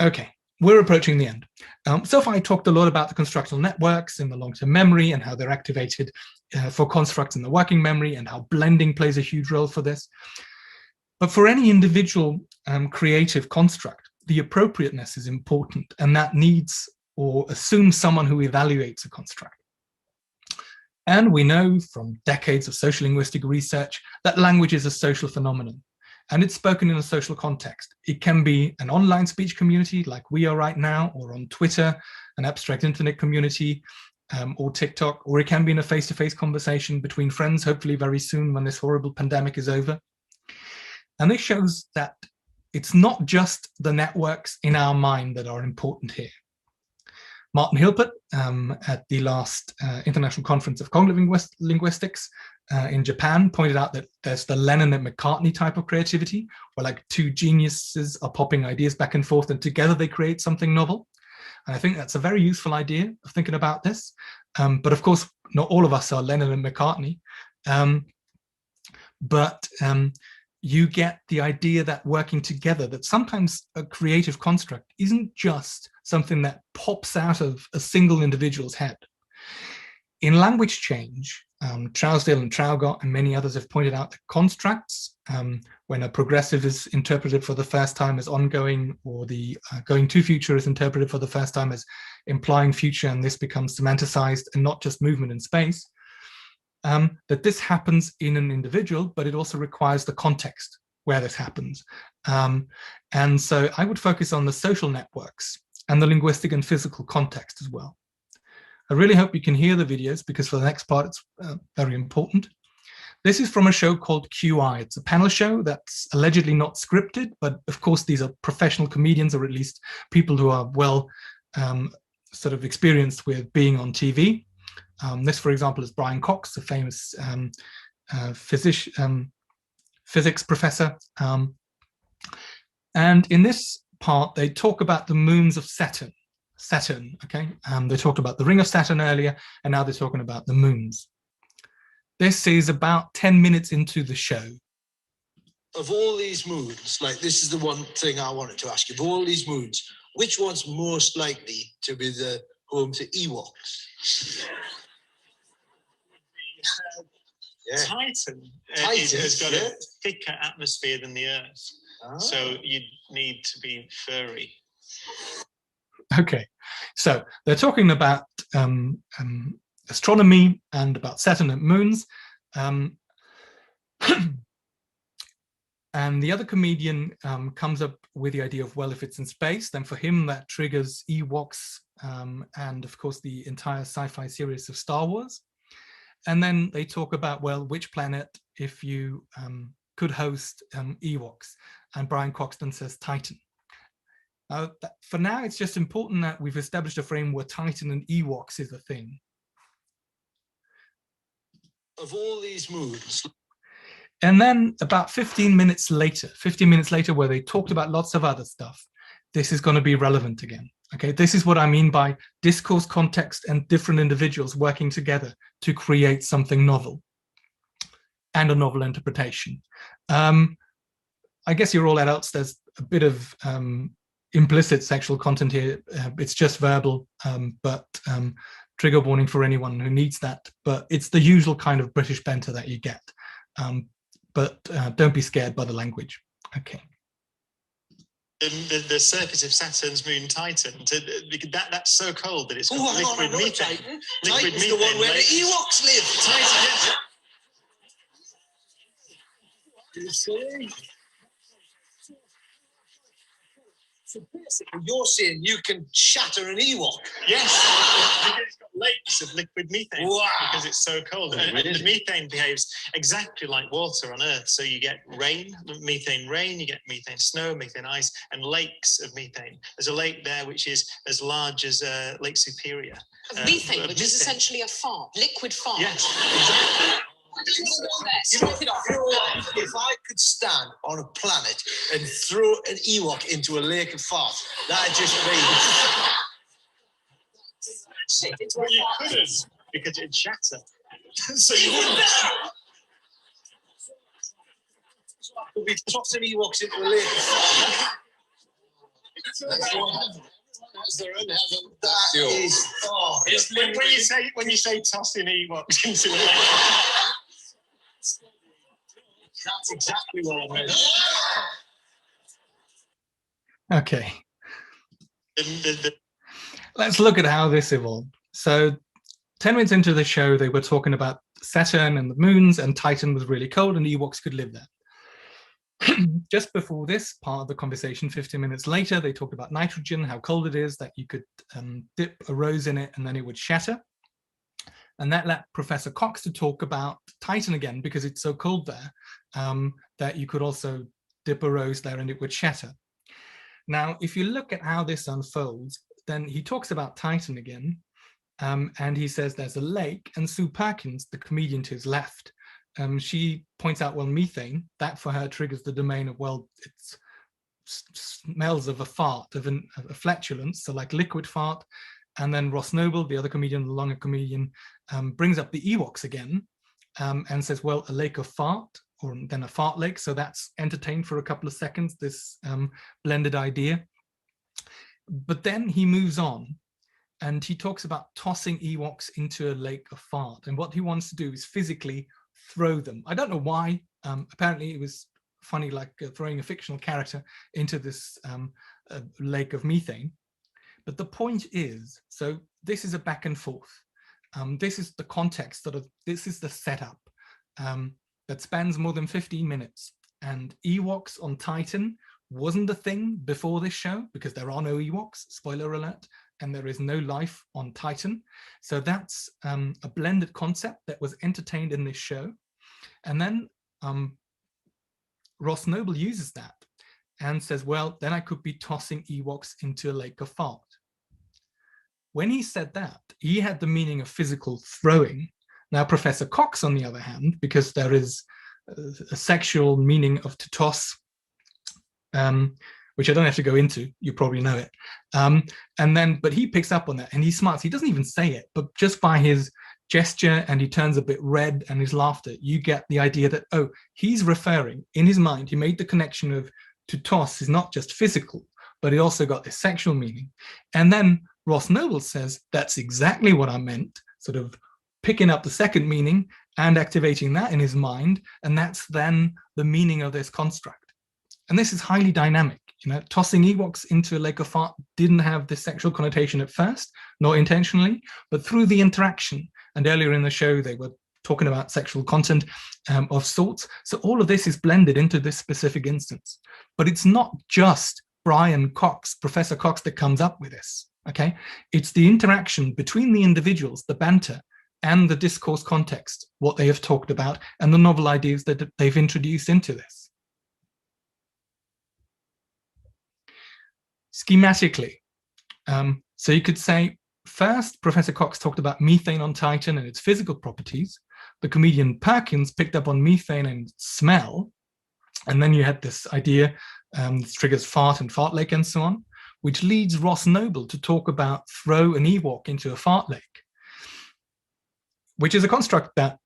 Okay, we're approaching the end. So far, I talked a lot about the constructional networks in the long-term memory and how they're activated for constructs in the working memory and how blending plays a huge role for this. But for any individual creative construct, the appropriateness is important, and that needs or assumes someone who evaluates a construct. And we know from decades of social linguistic research that language is a social phenomenon, and it's spoken in a social context. It can be an online speech community like we are right now, or on Twitter, an abstract internet community, or TikTok, or it can be in a face-to-face conversation between friends, hopefully very soon when this horrible pandemic is over. And this shows that it's not just the networks in our mind that are important here. Martin Hilpert, at the last International Conference of Cognitive Linguistics in Japan, pointed out that there's the Lennon and McCartney type of creativity, where like two geniuses are popping ideas back and forth, and together they create something novel. And I think that's a very useful idea of thinking about this. But of course, not all of us are Lennon and McCartney. You get the idea that working together, that sometimes a creative construct isn't just something that pops out of a single individual's head. In language change, Trousdale and Traugott and many others have pointed out that constructs, when a progressive is interpreted for the first time as ongoing, or the going to future is interpreted for the first time as implying future, and this becomes semanticized and not just movement in space, that this happens in an individual, but it also requires the context where this happens. And so I would focus on the social networks and the linguistic and physical context as well. I really hope you can hear the videos, because for the next part, it's very important. This is from a show called QI. It's a panel show that's allegedly not scripted, but of course, these are professional comedians, or at least people who are well sort of experienced with being on TV. This, for example, is Brian Cox, a famous physics professor. And in this part, they talk about the moons of Saturn. Okay? They talked about the ring of Saturn earlier, and now they're talking about the moons. This is about 10 minutes into the show. Of all these moons, like this is the one thing I wanted to ask you. Of all these moons, which one's most likely to be the home to Ewoks? Titan has got a thicker atmosphere than the Earth, so you'd need to be furry. Okay, so they're talking about astronomy and about Saturn and moons. And the other comedian comes up with the idea of, well, if it's in space, then for him that triggers Ewoks and of course the entire sci-fi series of Star Wars. And then they talk about, well, which planet, if you could host Ewoks, and Brian Coxton says Titan. For now, it's just important that we've established a frame where Titan and Ewoks is a thing. Of all these moons. And then about 15 minutes later, where they talked about lots of other stuff, this is going to be relevant again. Okay, this is what I mean by discourse, context, and different individuals working together to create something novel and a novel interpretation. I guess you're all adults. There's a bit of implicit sexual content here. It's just verbal, but trigger warning for anyone who needs that. But it's the usual kind of British banter that you get. But don't be scared by the language. Okay. The surface of Saturn's moon Titan, that's so cold that it's got liquid methane. Titan. Titan's the one where the Ewoks live. Titan. You see? So basically, you're saying you can shatter an Ewok? Yes, because it's got lakes of liquid methane. Wow. Because it's so cold. And the methane behaves exactly like water on Earth. So you get methane rain, you get methane snow, methane ice, and lakes of methane. There's a lake there which is as large as Lake Superior. Methane, which is essentially a fart, liquid fart. Yes, exactly. If I could stand on a planet and throw an Ewok into a lake of fart, that'd just be... Well, you couldn't, because it'd shatter. So you wouldn't... We'd be tossing Ewoks into a lake of fart. That is, oh, It's when you say tossing Ewoks into the that's exactly what I meant. Okay, the let's look at how this evolved. So 10 minutes into the show, they were talking about Saturn and the moons, and Titan was really cold and Ewoks could live there. Just before this part of the conversation, 15 minutes later, they talked about nitrogen, how cold it is, that you could dip a rose in it and then it would shatter. And that led Professor Cox to talk about Titan again, because it's so cold there, that you could also dip a rose there and it would shatter. Now, if you look at how this unfolds, then he talks about Titan again, and he says there's a lake, and Sue Perkins, the comedian to his left, she points out, well, methane, that for her triggers the domain of, well, it smells of a fart, of a flatulence, so like liquid fart. And then Ross Noble, the other comedian, the longer comedian, brings up the Ewoks again, and says, well, a lake of fart, or then a fart lake. So that's entertained for a couple of seconds, this blended idea. But then he moves on, and he talks about tossing Ewoks into a lake of fart. And what he wants to do is physically throw them. I don't know why. Apparently it was funny, like throwing a fictional character into this lake of methane. But the point is, so this is a back and forth. This is the context, this is the setup that spans more than 15 minutes. And Ewoks on Titan wasn't a thing before this show, because there are no Ewoks, spoiler alert, and there is no life on Titan. So that's a blended concept that was entertained in this show. And then Ross Noble uses that and says, well, then I could be tossing Ewoks into a lake of fart. When he said that, he had the meaning of physical throwing. Now, Professor Cox, on the other hand, because there is a sexual meaning of to toss, which I don't have to go into, you probably know it. But he picks up on that, and he's smart. He doesn't even say it, but just by his gesture, and he turns a bit red, and his laughter, you get the idea that, oh, he's referring, in his mind, he made the connection of to toss is not just physical, but it also got this sexual meaning. And then Ross Noble says, that's exactly what I meant, sort of picking up the second meaning and activating that in his mind, and that's then the meaning of this construct. And this is highly dynamic. You know, tossing Ewoks into a lake of fart didn't have this sexual connotation at first, nor intentionally, but through the interaction. And earlier in the show, they were talking about sexual content of sorts. So all of this is blended into this specific instance. But it's not just Brian Cox, Professor Cox, that comes up with this. Okay, it's the interaction between the individuals, the banter, and the discourse context, what they have talked about, and the novel ideas that they've introduced into this. Schematically, so you could say, first, Professor Cox talked about methane on Titan and its physical properties. The comedian Perkins picked up on methane and smell, and then you had this idea, this triggers fart and fart lake and so on, which leads Ross Noble to talk about throw an Ewok into a fart lake, which is a construct that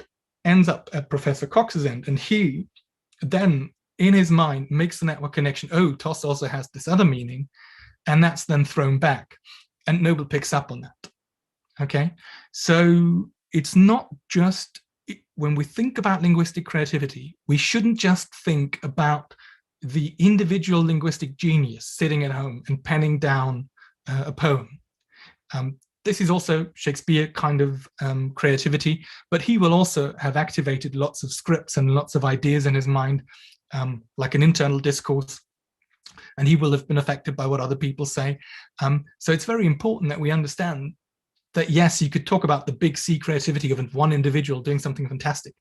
ends up at Professor Cox's end. And he then, in his mind, makes the network connection. Oh, toss also has this other meaning, and that's then thrown back. And Noble picks up on that. Okay, so it's not just, when we think about linguistic creativity, we shouldn't just think about the individual linguistic genius sitting at home and penning down a poem. This is also Shakespeare kind of creativity, but he will also have activated lots of scripts and lots of ideas in his mind, like an internal discourse, and he will have been affected by what other people say. So it's very important that we understand that, yes, you could talk about the big C creativity of one individual doing something fantastic.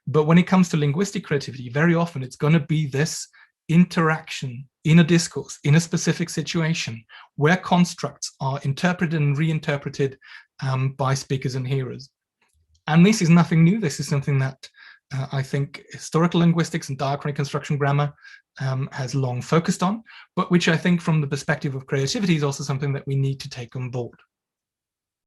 But when it comes to linguistic creativity, very often it's going to be this interaction in a discourse, in a specific situation, where constructs are interpreted and reinterpreted by speakers and hearers. And this is nothing new. This is something that I think historical linguistics and diachronic construction grammar has long focused on, but which I think from the perspective of creativity is also something that we need to take on board.